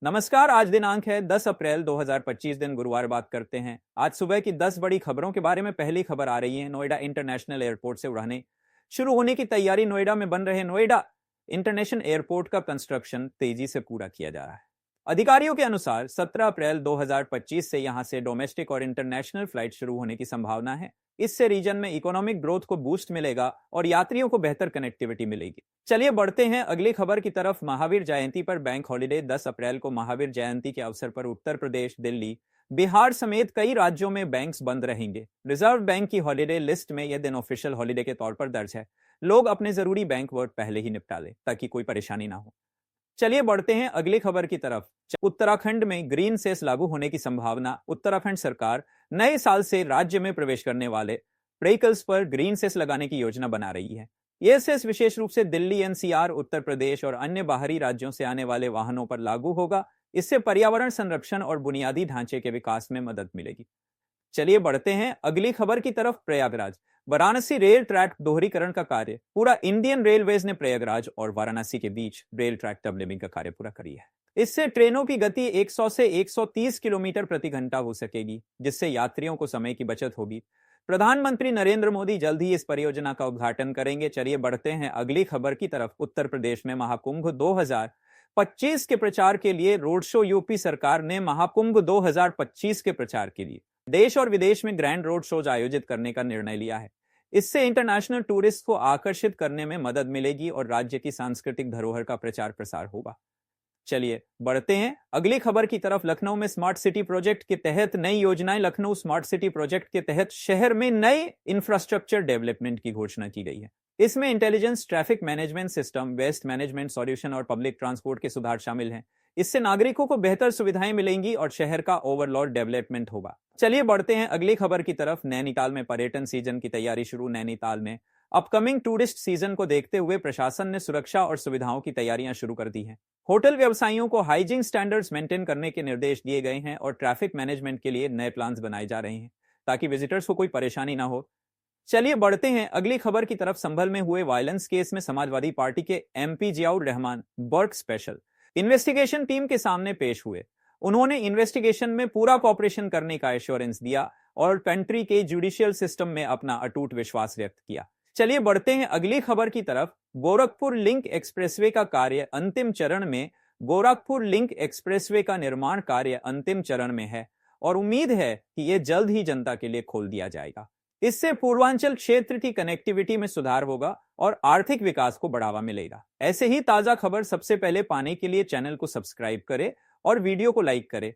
नमस्कार। आज दिनांक है 10 अप्रैल 2025 दिन गुरुवार। बात करते हैं आज सुबह की 10 बड़ी खबरों के बारे में। पहली खबर आ रही है नोएडा इंटरनेशनल एयरपोर्ट से उड़ानें शुरू होने की तैयारी। नोएडा में बन रहे नोएडा इंटरनेशनल एयरपोर्ट का कंस्ट्रक्शन तेजी से पूरा किया जा रहा है। अधिकारियों के अनुसार 17 अप्रैल 2025 से यहां से डोमेस्टिक और इंटरनेशनल फ्लाइट शुरू होने की संभावना है। इससे रीजन में इकोनॉमिक ग्रोथ को बूस्ट मिलेगा और यात्रियों को बेहतर कनेक्टिविटी मिलेगी। चलिए बढ़ते हैं अगली खबर की तरफ। महावीर जयंती पर बैंक हॉलिडे। 10 अप्रैल को महावीर जयंती के अवसर पर उत्तर प्रदेश, दिल्ली, बिहार समेत कई राज्यों में बैंक्स बंद रहेंगे। रिजर्व बैंक की हॉलिडे लिस्ट में यह दिन ऑफिशियल हॉलिडे के तौर पर दर्ज है। लोग अपने जरूरी बैंक वर्क पहले ही निपटा ले ताकि कोई परेशानी ना हो। चलिए बढ़ते हैं अगली खबर की तरफ। उत्तराखंड में ग्रीन सेस लागू होने की संभावना। उत्तराखंड सरकार नए साल से राज्य में प्रवेश करने वाले व्हीकल्स पर ग्रीन सेस लगाने की योजना बना रही है। यह सेस विशेष रूप से दिल्ली, एनसीआर, उत्तर प्रदेश और अन्य बाहरी राज्यों से आने वाले वाहनों पर लागू होगा। इससे पर्यावरण संरक्षण और बुनियादी ढांचे के विकास में मदद मिलेगी। चलिए बढ़ते हैं अगली खबर की तरफ। प्रयागराज वाराणसी रेल ट्रैक दोहरीकरण का कार्य पूरा। इंडियन रेलवेज ने प्रयागराज और वाराणसी के बीच रेल ट्रैक डबलिंग का कार्य पूरा किया है। इससे ट्रेनों की गति 100 से 130 किलोमीटर प्रति घंटा हो सकेगी, जिससे यात्रियों को समय की बचत होगी। प्रधानमंत्री नरेंद्र मोदी जल्द ही इस परियोजना का उद्घाटन करेंगे। चलिए बढ़ते हैं अगली खबर की तरफ। उत्तर प्रदेश में महाकुंभ 2025 के प्रचार के लिए रोड शो। यूपी सरकार ने महाकुंभ 2025 के प्रचार के लिए देश और विदेश में ग्रैंड रोड शोज आयोजित करने का निर्णय लिया है। इससे इंटरनेशनल टूरिस्ट को आकर्षित करने में मदद मिलेगी और राज्य की सांस्कृतिक धरोहर का प्रचार प्रसार होगा। चलिए बढ़ते हैं अगली खबर की तरफ। लखनऊ में स्मार्ट सिटी प्रोजेक्ट के तहत नई योजनाएं। लखनऊ स्मार्ट सिटी प्रोजेक्ट के तहत शहर में नए इंफ्रास्ट्रक्चर डेवलपमेंट की घोषणा की गई है। इसमें intelligence, traffic management system, waste management solution और पब्लिक ट्रांसपोर्ट के सुधार शामिल हैं। इससे नागरिकों को बेहतर सुविधाएं मिलेंगी और शहर का ओवरऑल डेवलपमेंट होगा। चलिए बढ़ते हैं अगली खबर की तरफ। नैनीताल में पर्यटन सीजन की तैयारी शुरू। नैनीताल में अपकमिंग टूरिस्ट सीजन को देखते हुए प्रशासन ने सुरक्षा और सुविधाओं की तैयारियां शुरू कर दी हैं। होटल व्यवसायियों को हाइजीन स्टैंडर्ड्स मेंटेन करने के निर्देश दिए गए हैं और ट्रैफिक मैनेजमेंट के लिए नए प्लान्स बनाए जा रहे हैं ताकि विजिटर्स को कोई परेशानी ना हो। चलिए बढ़ते हैं अगली खबर की तरफ। संभल में हुए वायलेंस केस में समाजवादी पार्टी के MP Ziaur Rahman Barq special investigation team के सामने पेश हुए। उन्होंने इन्वेस्टिगेशन में पूरा कोऑपरेशन करने का एश्योरेंस दिया और कंट्री के जुडिशियल सिस्टम में अपना अटूट विश्वास व्यक्त किया। चलिए बढ़ते हैं अगली खबर की तरफ। गोरखपुर लिंक एक्सप्रेसवे का कार्य अंतिम चरण में। गोरखपुर लिंक एक्सप्रेसवे का निर्माण कार्य अंतिम चरण में है और उम्मीद है कि यह जल्द ही जनता के लिए खोल दिया जाएगा। इससे पूर्वांचल क्षेत्र की कनेक्टिविटी में सुधार होगा और आर्थिक विकास को बढ़ावा मिलेगा। ऐसे ही ताजा खबर सबसे पहले पाने के लिए चैनल को सब्सक्राइब करें और वीडियो को लाइक करें।